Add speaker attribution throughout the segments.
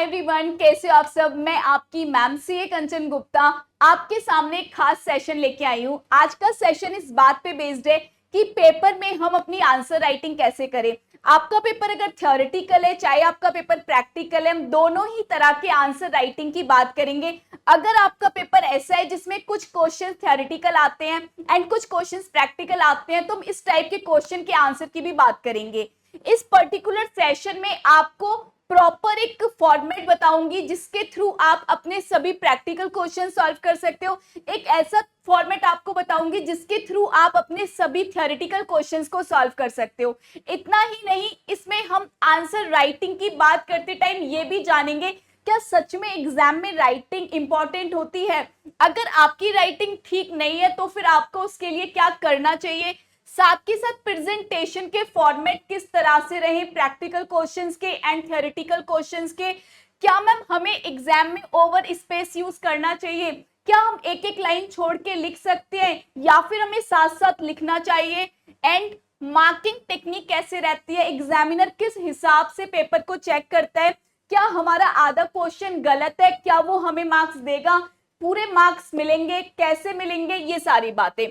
Speaker 1: Hi everyone, कैसे हो आप सब। मैं आपकी मैम सीए कंचन गुप्ता आपके सामने एक खास सेशन लेके आई हूँ। आज का सेशन इस बात पे बेस्ड है कि पेपर में हम अपनी आंसर राइटिंग कैसे करें। आपका पेपर अगर थ्योरेटिकल है, चाहे आपका पेपर प्रैक्टिकल है, हम दोनों ही तरह के आंसर राइटिंग की बात करेंगे। अगर आपका पेपर ऐसा है जिसमें कुछ क्वेश्चन थ्योरेटिकल आते हैं एंड कुछ क्वेश्चन प्रैक्टिकल आते हैं, तो हम इस टाइप के क्वेश्चन के आंसर की भी बात करेंगे। इस पर्टिकुलर सेशन में आपको प्रॉपर एक फॉर्मेट बताऊंगी जिसके थ्रू आप अपने सभी प्रैक्टिकल क्वेश्चन सॉल्व कर सकते हो। एक ऐसा फॉर्मेट आपको बताऊंगी जिसके थ्रू आप अपने सभी थ्योरेटिकल क्वेश्चंस को सॉल्व कर सकते हो। इतना ही नहीं, इसमें हम आंसर राइटिंग की बात करते टाइम ये भी जानेंगे क्या सच में एग्जाम में राइटिंग इंपॉर्टेंट होती है। अगर आपकी राइटिंग ठीक नहीं है तो फिर आपको उसके लिए क्या करना चाहिए। साथ के साथ प्रेजेंटेशन के फॉर्मेट किस तरह से रहे प्रैक्टिकल क्वेश्चंस के एंड थ्योरेटिकल क्वेश्चंस के। क्या मैम हमें एग्जाम में ओवर स्पेस यूज करना चाहिए, क्या हम एक एक लाइन छोड़ के लिख सकते हैं या फिर हमें साथ साथ लिखना चाहिए। एंड मार्किंग टेक्निक कैसे रहती है, एग्जामिनर किस हिसाब से पेपर को चेक करता है। क्या हमारा आधा क्वेश्चन गलत है, क्या वो हमें मार्क्स देगा, पूरे मार्क्स मिलेंगे, कैसे मिलेंगे, ये सारी बातें।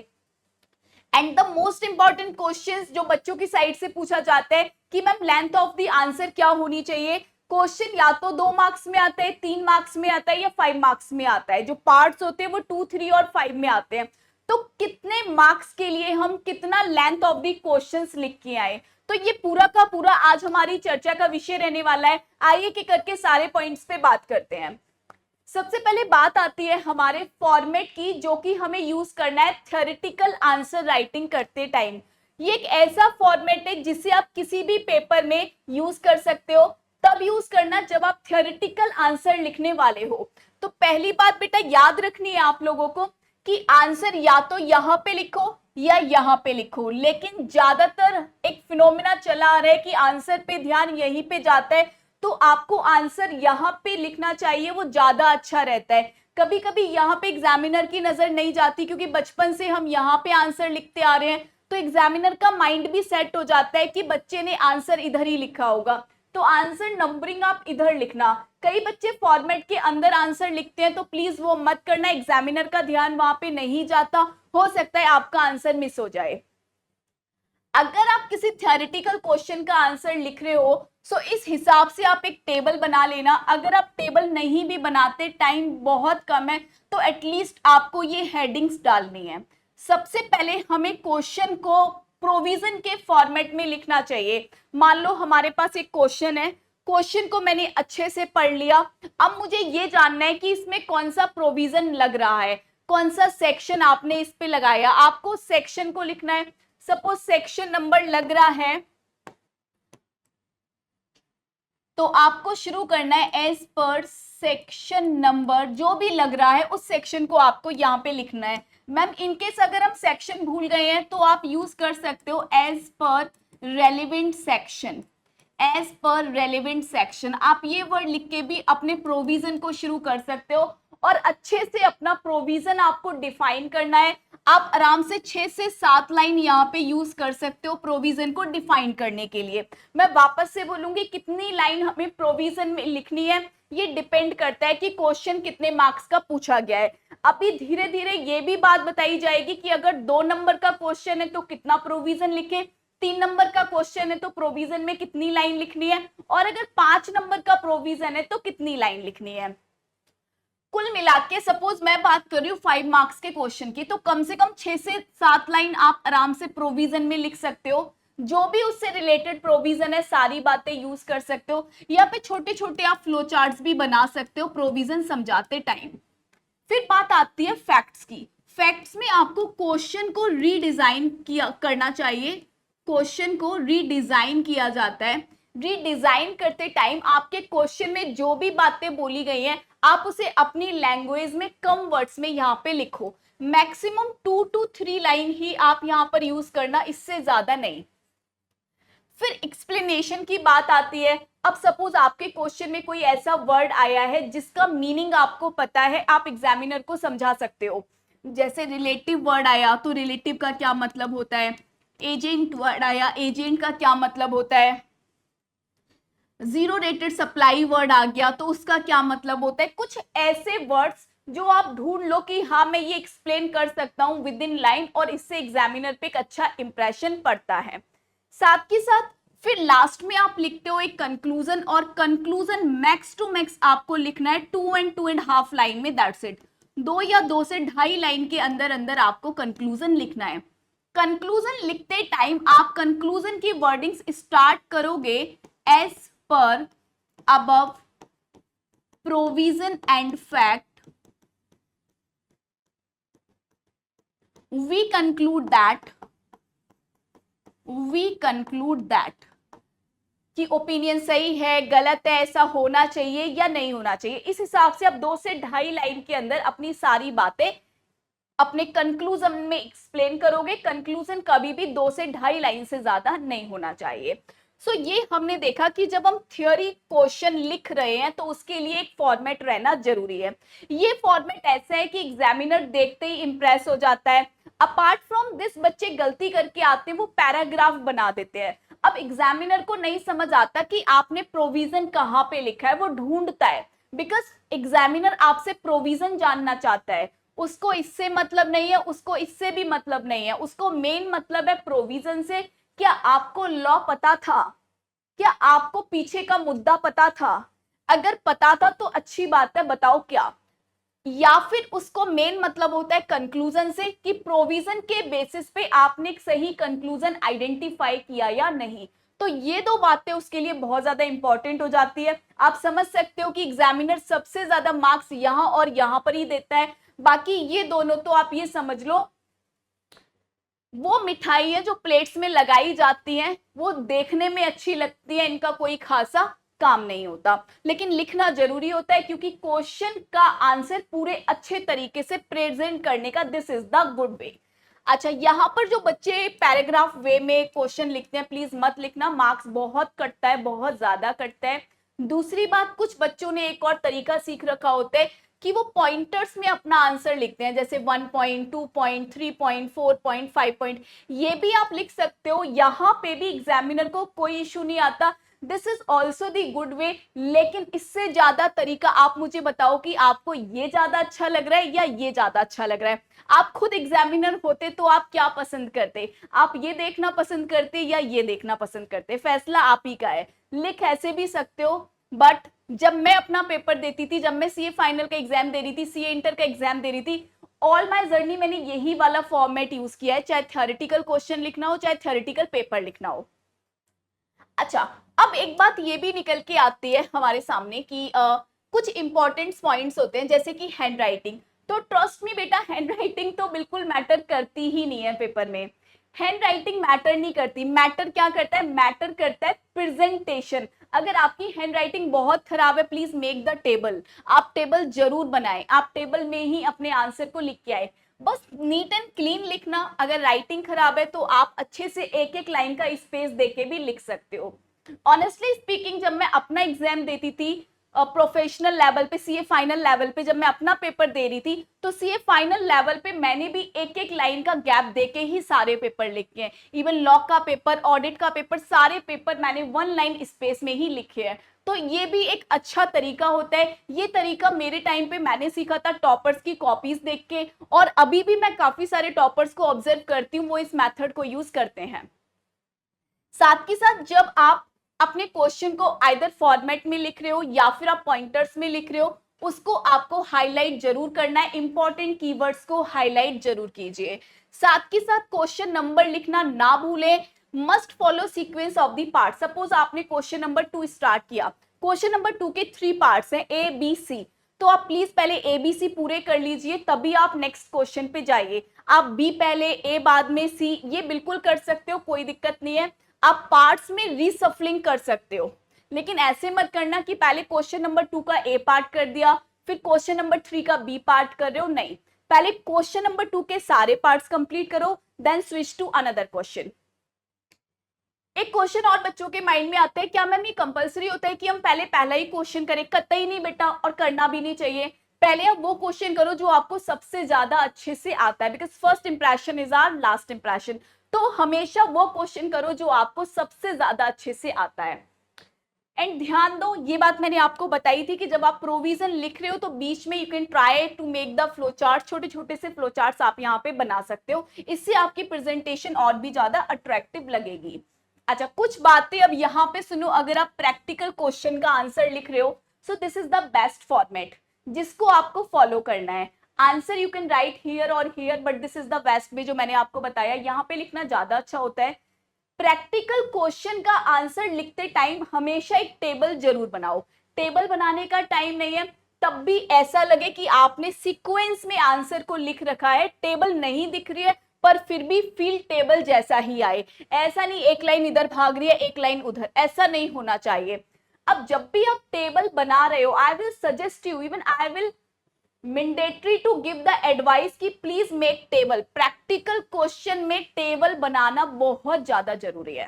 Speaker 1: And the most important questions जो बच्चों की साइड से पूछा जाता है कि ma'am length of the answer क्या होनी चाहिए। क्वेश्चन या तो 2 मार्क्स में आता है, 3 मार्क्स में आता है या 5 मार्क्स में आता है। जो पार्ट्स होते हैं वो 2, 3 और 5 में आते हैं। तो कितने मार्क्स के लिए हम कितना लेंथ ऑफ द क्वेश्चंस लिख के आए, तो ये पूरा का पूरा आज हमारी चर्चा का विषय रहने वाला है। आइए कि करके सारे पॉइंट्स पे बात करते हैं। सबसे पहले बात आती है हमारे फॉर्मेट की, जो कि हमें यूज करना है थ्योरेटिकल आंसर राइटिंग करते टाइम। ये एक ऐसा फॉर्मेट है जिसे आप किसी भी पेपर में यूज कर सकते हो, तब यूज करना जब आप थ्योरेटिकल आंसर लिखने वाले हो। तो पहली बात बेटा याद रखनी है आप लोगों को कि आंसर या तो यहाँ पे लिखो या यहाँ पे लिखो, लेकिन ज्यादातर एक फिनोमिना चला आ रहा है कि आंसर पे ध्यान यहीं पे जाता है, तो आपको आंसर यहाँ पे लिखना चाहिए, वो ज्यादा अच्छा रहता है। कभी कभी यहाँ पे एग्जामिनर की नजर नहीं जाती क्योंकि बचपन से हम यहाँ पे आंसर लिखते आ रहे हैं, तो एग्जामिनर का माइंड भी सेट हो जाता है कि बच्चे ने आंसर इधर ही लिखा होगा, तो आंसर नंबरिंग आप इधर लिखना। कई बच्चे फॉर्मेट के अंदर आंसर लिखते हैं, तो प्लीज वो मत करना, एग्जामिनर का ध्यान वहां पे नहीं जाता, हो सकता है आपका आंसर मिस हो जाए। अगर आप किसी थ्योरेटिकल क्वेश्चन का आंसर लिख रहे हो सो इस हिसाब से आप एक टेबल बना लेना। अगर आप टेबल नहीं भी बनाते, टाइम बहुत कम है, तो एटलीस्ट आपको ये हेडिंग्स डालनी है। सबसे पहले हमें क्वेश्चन को प्रोविजन के फॉर्मेट में लिखना चाहिए। मान लो हमारे पास एक क्वेश्चन है, क्वेश्चन को मैंने अच्छे से पढ़ लिया, अब मुझे ये जानना है कि इसमें कौन सा प्रोविजन लग रहा है, कौन सा सेक्शन आपने इस पे लगाया। आपको सेक्शन को लिखना है। सपोज सेक्शन नंबर लग रहा है तो आपको शुरू करना है एज पर सेक्शन नंबर, जो भी लग रहा है उस सेक्शन को आपको यहाँ पे लिखना है। मैम इनकेस अगर हम सेक्शन भूल गए हैं तो आप यूज कर सकते हो as per relevant section. As per relevant section आप ये वर्ड लिख के भी अपने प्रोविजन को शुरू कर सकते हो, और अच्छे से अपना प्रोविजन आपको डिफाइन करना है। आप आराम से 6 से 7 लाइन यहाँ पे यूज कर सकते हो प्रोविजन को डिफाइन करने के लिए। मैं वापस से बोलूंगी कितनी लाइन हमें प्रोविजन में लिखनी है, ये डिपेंड करता है कि क्वेश्चन कितने मार्क्स का पूछा गया है। अभी धीरे धीरे ये भी बात बताई जाएगी कि अगर 2 नंबर का क्वेश्चन है तो कितना प्रोविजन लिखे, 3 नंबर का क्वेश्चन है तो प्रोविजन में कितनी लाइन लिखनी है, और अगर 5 नंबर का प्रोविजन है तो कितनी लाइन लिखनी है। कुल मिला के सपोज मैं बात कर रही हूँ 5 मार्क्स के क्वेश्चन की, तो कम से कम 6 से 7 लाइन आप आराम से प्रोविजन में लिख सकते हो। जो भी उससे रिलेटेड प्रोविजन है सारी बातें यूज कर सकते हो। यहाँ पे छोटे छोटे आप फ्लो चार्ट्स भी बना सकते हो प्रोविजन समझाते टाइम। फिर बात आती है फैक्ट्स की। फैक्ट्स में आपको क्वेश्चन को रीडिजाइन किया करना चाहिए। क्वेश्चन को रीडिजाइन किया जाता है। रीडिजाइन करते टाइम आपके क्वेश्चन में जो भी बातें बोली गई हैं आप उसे अपनी लैंग्वेज में कम वर्ड्स में यहाँ पे लिखो। मैक्सिमम 2 to 3 लाइन ही आप यहाँ पर यूज करना, इससे ज्यादा नहीं। फिर एक्सप्लेनेशन की बात आती है। अब सपोज आपके क्वेश्चन में कोई ऐसा वर्ड आया है जिसका मीनिंग आपको पता है, आप एग्जामिनर को समझा सकते हो। जैसे रिलेटिव वर्ड आया तो रिलेटिव का क्या मतलब होता है, एजेंट वर्ड आया एजेंट का क्या मतलब होता है, जीरो रेटेड सप्लाई वर्ड आ गया, तो उसका क्या मतलब होता है? कुछ ऐसे वर्ड्स जो आप ढूंढ लो कि हाँ मैं ये एक्सप्लेन कर सकता हूं विद इन लाइन, और इससे एग्जामिनर पे एक अच्छा इंप्रेशन पड़ता है। साथ के साथ फिर लास्ट में आप लिखते हो एक कंक्लूजन, और कंक्लूजन मैक्स टू मैक्स आपको लिखना है 2 and 2.5 लाइन में, दैट्स इट। 2 या 2 से 2.5 लाइन के अंदर अंदर आपको कंक्लूजन लिखना है। कंक्लूजन लिखते टाइम आप कंक्लूजन की वर्डिंग्स स्टार्ट करोगे as per above provision and fact, we conclude that कि ओपिनियन सही है, गलत है, ऐसा होना चाहिए या नहीं होना चाहिए। इस हिसाब से आप 2 से 2.5 लाइन के अंदर अपनी सारी बातें अपने कंक्लूजन में एक्सप्लेन करोगे। कंक्लूजन कभी भी 2 से 2.5 लाइन से ज्यादा नहीं होना चाहिए। सो ये हमने देखा कि जब हम थियोरी क्वेश्चन लिख रहे हैं तो उसके लिए एक फॉर्मेट रहना जरूरी है। ये फॉर्मेट ऐसा है कि एग्जामिनर देखते ही इंप्रेस हो जाता है। अपार्ट फ्रॉम दिस बच्चे गलती करके आते हैं, वो पैराग्राफ बना देते हैं। अब एग्जामिनर को नहीं समझ आता कि आपने प्रोविजन कहाँ पे लिखा है, वो ढूंढता है, बिकॉज एग्जामिनर आपसे प्रोविजन जानना चाहता है। उसको इससे मतलब नहीं है, उसको इससे भी मतलब नहीं है, उसको मेन मतलब है प्रोविजन से। क्या आपको लॉ पता था? क्या आपको पीछे का मुद्दा पता था? अगर पता था तो अच्छी बात है, बताओ क्या। या फिर उसको मेन मतलब होता है कंक्लूजन से कि प्रोविजन के बेसिस पे आपने एक सही कंक्लूजन आइडेंटिफाई किया या नहीं। तो ये दो बातें उसके लिए बहुत ज्यादा इंपॉर्टेंट हो जाती है। आप समझ सकते हो कि एग्जामिनर सबसे ज्यादा मार्क्स यहां और यहां पर ही देता है। बाकी ये दोनों तो आप ये समझ लो, वो मिठाई है जो प्लेट्स में लगाई जाती है, वो देखने में अच्छी लगती है, इनका कोई खासा काम नहीं होता, लेकिन लिखना जरूरी होता है क्योंकि क्वेश्चन का आंसर पूरे अच्छे तरीके से प्रेजेंट करने का this is the good way. अच्छा, यहाँ पर जो बच्चे पैराग्राफ वे में क्वेश्चन लिखते हैं, प्लीज मत लिखना, मार्क्स बहुत कटता है, बहुत ज्यादा कटता है। दूसरी बात, कुछ बच्चों ने एक और तरीका सीख रखा होता है कि वो पॉइंटर्स में अपना आंसर लिखते हैं, जैसे 1 point, 2 point, 3 point, 4 point, 5 point. ये भी आप लिख सकते हो, यहाँ पे भी एग्जामिनर को कोई इशू नहीं आता। This is also the good way. लेकिन इससे ज्यादा तरीका आप मुझे बताओ कि आपको ये ज्यादा अच्छा लग रहा है या ये ज्यादा अच्छा लग रहा है। आप खुद एग्जामिनर होते तो आप क्या पसंद करते? आप ये देखना पसंद करते या ये देखना पसंद करते? फैसला आप ही का है। लिख ऐसे भी सकते हो, बट जब मैं अपना पेपर देती थी, जब मैं सीए फाइनल का एग्जाम दे रही थी, सीए इंटर का एग्जाम दे रही थी, ऑल माय जर्नी मैंने यही वाला फॉर्मेट यूज किया है, चाहे थ्योरेटिकल क्वेश्चन लिखना हो, चाहे थ्योरेटिकल पेपर लिखना हो। अच्छा, अब एक बात ये भी निकल के आती है हमारे सामने कि कुछ इंपॉर्टेंट पॉइंट्स होते हैं, जैसे कि हैंड राइटिंग। तो ट्रस्ट मी बेटा, हैंड राइटिंग तो बिल्कुल मैटर करती ही नहीं है पेपर में। हैंड राइटिंग मैटर नहीं करती। मैटर क्या करता है? मैटर करता है प्रेजेंटेशन। अगर आपकी हैंड राइटिंग बहुत खराब है, प्लीज मेक द टेबल। आप टेबल जरूर बनाएं, आप टेबल में ही अपने आंसर को लिख के आए। बस नीट एंड क्लीन लिखना। अगर राइटिंग खराब है तो आप अच्छे से एक एक लाइन का स्पेस देके भी लिख सकते हो। ऑनेस्टली स्पीकिंग, जब मैं अपना एग्जाम देती थी प्रोफेशनल लेवल पे, सीए फाइनल लेवल पे, जब मैं अपना पेपर दे रही थी, तो सीए फाइनल लेवल पे मैंने भी एक एक लाइन का गैप देके ही सारे पेपर लिखे हैं। इवन लॉ का पेपर, ऑडिट का पेपर, सारे पेपर मैंने 1 लाइन स्पेस में ही लिखे हैं। तो ये भी एक अच्छा तरीका होता है। ये तरीका मेरे टाइम पे मैंने सीखा था टॉपर्स की कॉपीज देख के, और अभी भी मैं काफी सारे टॉपर्स को ऑब्जर्व करती हूँ, वो इस मेथड को यूज करते हैं। साथ के साथ जब आप अपने क्वेश्चन को आइदर फॉर्मेट में लिख रहे हो या फिर आप पॉइंटर्स में लिख रहे हो, उसको आपको हाईलाइट जरूर करना है। इंपॉर्टेंट कीवर्ड्स को हाईलाइट जरूर कीजिए। साथ के साथ क्वेश्चन नंबर लिखना ना भूलें। Must follow sequence of the part. Suppose आपने क्वेश्चन नंबर 2 स्टार्ट किया, क्वेश्चन नंबर 2 के 3 पार्ट्स हैं, ए बी सी। तो आप प्लीज पहले ए बी सी पूरे कर लीजिए, तभी आप नेक्स्ट क्वेश्चन पे जाइए। आप बी पहले, ए बाद में सी, ये बिल्कुल कर सकते हो, कोई दिक्कत नहीं है। आप पार्ट्स में रीसफलिंग कर सकते हो, लेकिन ऐसे मत करना कि पहले क्वेश्चन नंबर 2 का ए पार्ट कर दिया, फिर क्वेश्चन नंबर 3 का बी पार्ट कर रहे हो। नहीं, पहले क्वेश्चन नंबर 2 के सारे पार्ट्स कंप्लीट करो, then switch to another question. एक क्वेश्चन और बच्चों के माइंड में आता है, क्या मैम ये कंपलसरी होता है कि हम पहले पहला ही क्वेश्चन करें? कतई नहीं बेटा, और करना भी नहीं चाहिए। पहले आप वो क्वेश्चन करो जो आपको सबसे ज्यादा अच्छे से आता है, because first impression is our last impression. तो हमेशा वो क्वेश्चन करो जो आपको सबसे ज्यादा अच्छे से आता है। एंड ध्यान दो, ये बात मैंने आपको बताई थी कि जब आप प्रोविजन लिख रहे हो तो बीच में you can try to make the flow chart, छोटे छोटे से फ्लो चार्ट्स आप यहाँ पे बना सकते हो, इससे आपकी प्रेजेंटेशन और भी ज्यादा अट्रैक्टिव लगेगी। अच्छा, कुछ बातें अब यहाँ पे सुनो, अगर आप प्रैक्टिकल क्वेश्चन का आंसर लिख रहे हो, so this is the best format जिसको आपको फॉलो करना है। Answer you can write here और here, but this is the best way जो मैंने आपको बताया, यहाँ पे लिखना ज्यादा अच्छा होता है। प्रैक्टिकल क्वेश्चन का आंसर लिखते टाइम हमेशा एक टेबल जरूर बनाओ। टेबल बनाने का टाइम नहीं है, तब भी ऐसा लगे कि आपने सीक्वेंस में आंसर को लिख रखा है, टेबल नहीं दिख रही है पर फिर भी फील टेबल जैसा ही आए। ऐसा नहीं एक लाइन इधर भाग रही है एक लाइन उधर, ऐसा नहीं होना चाहिए। अब जब भी आप टेबल बना रहे हो, I will suggest you, even I will mandatory to give the advice कि please make table. Practical question में टेबल बनाना बहुत ज्यादा जरूरी है।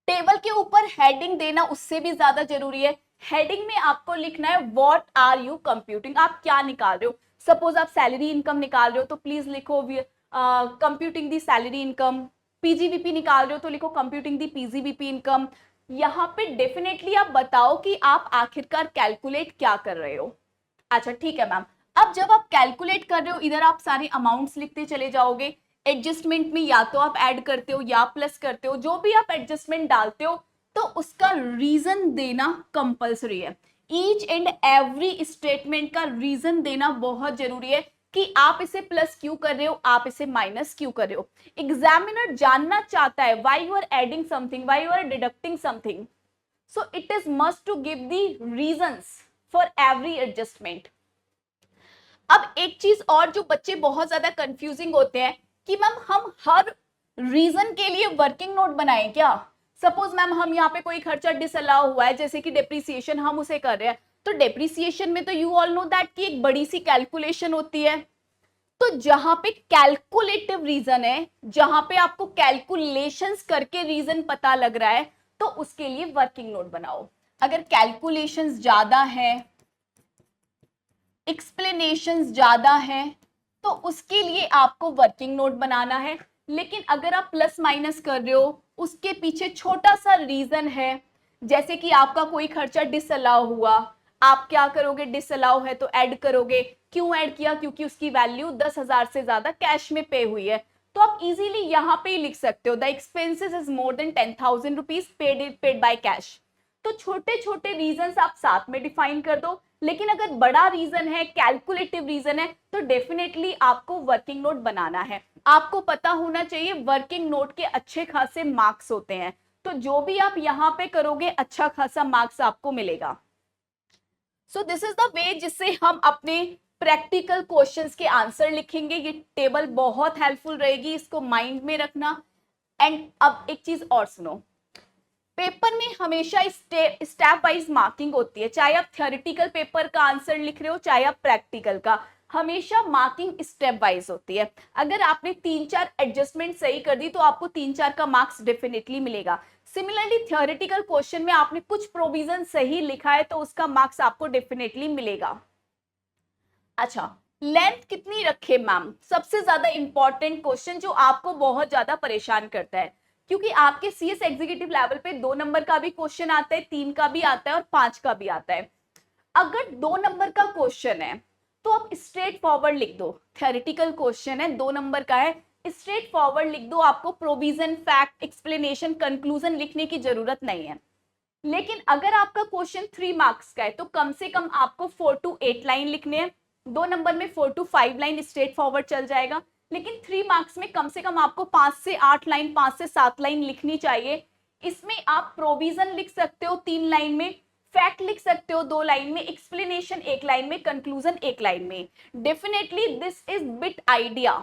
Speaker 1: टेबल के ऊपर हेडिंग देना उससे भी ज्यादा जरूरी है। हेडिंग में आपको लिखना है व्हाट आर यू कंप्यूटिंग, आप क्या निकाल रहे हो। सपोज आप सैलरी इनकम निकाल रहे हो तो प्लीज लिखो कंप्यूटिंग दी सैलरी इनकम। पीजीवीपी निकाल रहे हो तो लिखो कंप्यूटिंग दी पीजीवीपी इनकम। यहाँ पे डेफिनेटली आप बताओ कि आप आखिरकार कैलकुलेट क्या कर रहे हो। अच्छा ठीक है मैम, अब जब आप कैलकुलेट कर रहे हो, इधर आप सारे अमाउंट्स लिखते चले जाओगे। एडजस्टमेंट में या तो आप ऐड करते हो या प्लस करते हो, जो भी आप एडजस्टमेंट डालते हो तो उसका रीजन देना कंपल्सरी है। ईच एंड एवरी स्टेटमेंट का रीजन देना बहुत जरूरी है कि आप इसे प्लस क्यों कर रहे हो, आप इसे माइनस क्यों कर रहे हो। एग्जामिनर जानना चाहता है why you are adding something, why you are deducting something, so it is must to give the reasons for every adjustment. अब एक चीज और जो बच्चे बहुत ज्यादा कंफ्यूजिंग होते हैं कि मैम हम हर रीजन के लिए वर्किंग नोट बनाएं क्या। सपोज मैम हम यहाँ पे कोई खर्चा डिसअलाउ हुआ है, जैसे कि डेप्रिसिएशन, हम उसे कर रहे हैं, तो डेप्रिसिएशन में तो यू ऑल नो दैट कि एक बड़ी सी कैलकुलेशन होती है। तो जहां पे कैलकुलेटिव रीजन है, जहां पे आपको कैलकुलेशंस करके रीजन पता लग रहा है, तो उसके लिए वर्किंग नोट बनाओ। अगर कैलकुलेशंस ज्यादा है, एक्सप्लेनेशंस ज्यादा है, तो उसके लिए आपको वर्किंग नोट बनाना है। लेकिन अगर आप प्लस माइनस कर रहे हो, उसके पीछे छोटा सा रीजन है, जैसे कि आपका कोई खर्चा डिसअलाउ हुआ, आप क्या करोगे, डिसअलाउ है तो ऐड करोगे। क्यों ऐड किया, क्योंकि उसकी वैल्यू 10,000 से ज्यादा कैश में पे हुई है, तो आप इजीली यहाँ पे ही लिख सकते हो the expenses is more than 10,000 rupees paid by cash. तो छोटे छोटे रीजंस आप साथ में डिफाइन कर दो। लेकिन अगर बड़ा रीजन है, कैलकुलेटिव रीजन है, तो डेफिनेटली आपको वर्किंग नोट बनाना है। आपको पता होना चाहिए वर्किंग नोट के अच्छे खासे मार्क्स होते हैं, तो जो भी आप यहाँ पे करोगे अच्छा खासा मार्क्स आपको मिलेगा। सो दिस इज द वे जिससे हम अपने प्रैक्टिकल क्वेश्चंस के आंसर लिखेंगे। ये टेबल बहुत हेल्पफुल रहेगी, इसको माइंड में रखना। एंड अब एक चीज और सुनो, पेपर में हमेशा स्टेप वाइज मार्किंग होती है, चाहे आप थियोरेटिकल पेपर का आंसर लिख रहे हो चाहे आप प्रैक्टिकल का, हमेशा मार्किंग स्टेप वाइज होती है। अगर आपने 3-4 एडजस्टमेंट सही कर दी तो आपको 3-4 का मार्क्स डेफिनेटली मिलेगा। सिमिलरली थियोरेटिकल क्वेश्चन में आपने कुछ प्रोविजन सही लिखा है तो उसका मार्क्स आपको डेफिनेटली मिलेगा। अच्छा, लेंथ कितनी रखे मैम, सबसे ज्यादा इंपॉर्टेंट क्वेश्चन जो आपको बहुत ज्यादा परेशान करता है, क्योंकि आपके सीएस एग्जीक्यूटिव लेवल पे 2 नंबर का भी क्वेश्चन आता है, 3 का भी आता है और 5 का भी आता है। अगर 2 नंबर का क्वेश्चन है तो आप स्ट्रेट फॉरवर्ड लिख दो। थ्योरेटिकल क्वेश्चन है, 2 नंबर का है, स्ट्रेट फॉरवर्ड लिख दो, आपको प्रोविजन, फैक्ट, एक्सप्लेनेशन, कंक्लूजन लिखने की जरूरत नहीं है। लेकिन अगर आपका क्वेश्चन 3 मार्क्स का है तो कम से कम आपको 4 to 8 लाइन लिखने हैं। 2 नंबर में 4 to 5 लाइन स्ट्रेट फॉरवर्ड चल जाएगा, लेकिन 3 मार्क्स में कम से कम आपको 5 से 8 लाइन, 5 से 7 लाइन लिखनी चाहिए। इसमें आप प्रोविजन लिख सकते हो 3 लाइन में, फैक्ट लिख सकते हो 2 लाइन में, एक्सप्लेनेशन 1 लाइन में, कंक्लूजन 1 लाइन में। Definitely this is bit idea,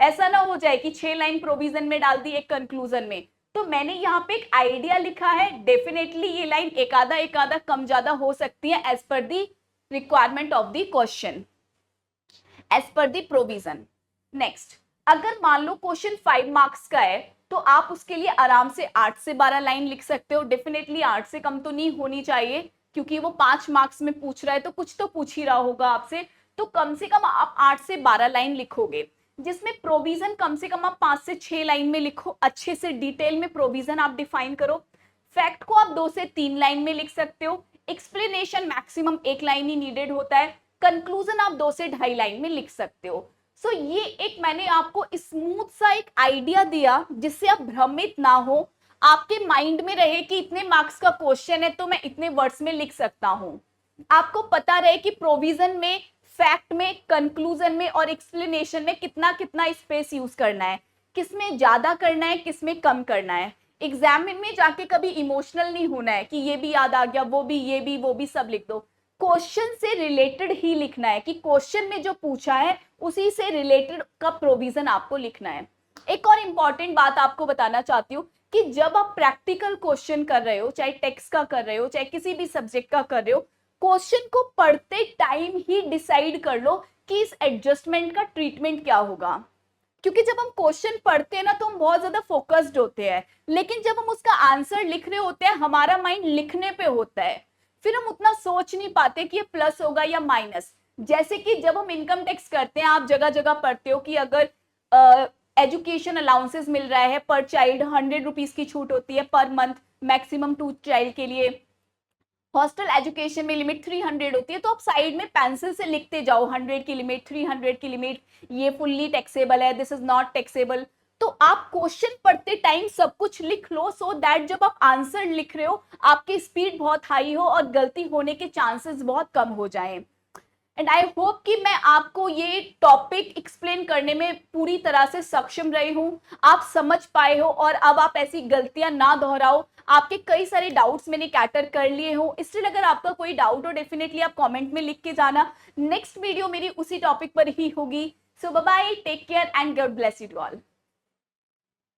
Speaker 1: ऐसा ना हो जाए कि 6 लाइन प्रोविजन में डाल दी, एक कंक्लूजन में। तो मैंने यहाँ पे एक आइडिया लिखा है, डेफिनेटली ये लाइन एक आधा कम ज्यादा हो सकती है as per the requirement of the question, as per the provision. Next, अगर मान लो क्वेश्चन 5 मार्क्स का है तो आप उसके लिए आराम से 8 से 12 लाइन लिख सकते हो। डेफिनेटली 8 से कम तो नहीं होनी चाहिए, क्योंकि वो 5 मार्क्स में पूछ रहा है तो कुछ तो पूछ ही रहा होगा आपसे, तो कम से कम आप 8 से 12 लाइन लिखोगे, जिसमें प्रोविजन कम से कम आप 5 से 6 लाइन में लिखो, अच्छे से डिटेल में प्रोविजन आप डिफाइन करो। फैक्ट को आप 2 से 3 लाइन में लिख सकते हो, explanation maximum 1 line he needed होता है, कंक्लूजन आप 2 से 2.5 लाइन में लिख सकते हो। सो ये एक मैंने आपको स्मूथ सा एक आइडिया दिया जिससे आप भ्रमित ना हो, आपके माइंड में रहे कि इतने मार्क्स का क्वेश्चन है तो मैं इतने वर्ड्स में लिख सकता हूं। आपको पता रहे कि प्रोविजन में, फैक्ट में, कंक्लूजन में और एक्सप्लेनेशन में कितना कितना स्पेस यूज करना है, किसमें ज्यादा करना है, किसमें कम करना है। एग्जाम में जाके कभी इमोशनल नहीं होना है कि ये भी याद आ गया, वो भी, ये भी, वो भी, सब लिख दो। क्वेश्चन से रिलेटेड ही लिखना है कि क्वेश्चन में जो पूछा है उसी से रिलेटेड का प्रोविजन आपको लिखना है। एक और इंपॉर्टेंट बात आपको बताना चाहती हूँ कि जब आप प्रैक्टिकल क्वेश्चन कर रहे हो, चाहे टेक्स्ट का कर रहे हो, चाहे किसी भी सब्जेक्ट का कर रहे हो, क्वेश्चन को पढ़ते टाइम ही डिसाइड कर लो कि इस एडजस्टमेंट का ट्रीटमेंट क्या होगा। क्योंकि जब हम क्वेश्चन पढ़ते हैं ना तो हम बहुत ज्यादा फोकस्ड होते हैं, लेकिन जब हम उसका आंसर लिख रहे होते हैं हमारा माइंड लिखने पे होता है, फिर हम उतना सोच नहीं पाते कि ये प्लस होगा या माइनस। जैसे कि जब हम इनकम टैक्स करते हैं, आप जगह जगह पढ़ते हो कि अगर एजुकेशन अलाउंसेस मिल रहा है पर चाइल्ड 100 रुपीज की छूट होती है पर मंथ, मैक्सिमम 2 चाइल्ड के लिए। हॉस्टल एजुकेशन में लिमिट 300 होती है, तो आप साइड में पेंसिल से लिखते जाओ 100 की लिमिट, 300 की लिमिट, ये फुल्ली टैक्सेबल है, दिस इज नॉट टैक्सेबल। तो आप क्वेश्चन पढ़ते टाइम सब कुछ लिख लो सो दैट जब आप आंसर लिख रहे हो आपकी स्पीड बहुत हाई हो और गलती होने के चांसेस बहुत कम हो जाएं। एंड आई होप कि मैं आपको ये टॉपिक एक्सप्लेन करने में पूरी तरह से सक्षम रही हूँ, आप समझ पाए हो और अब आप ऐसी गलतियां ना दोहराओ। आपके कई सारे डाउट्स मैंने कैटर कर लिए हो, इसलिए अगर आपका कोई डाउट हो डेफिनेटली आप कमेंट में लिख के जाना। नेक्स्ट वीडियो मेरी उसी टॉपिक पर ही होगी। So bye bye, take care and God bless you to all.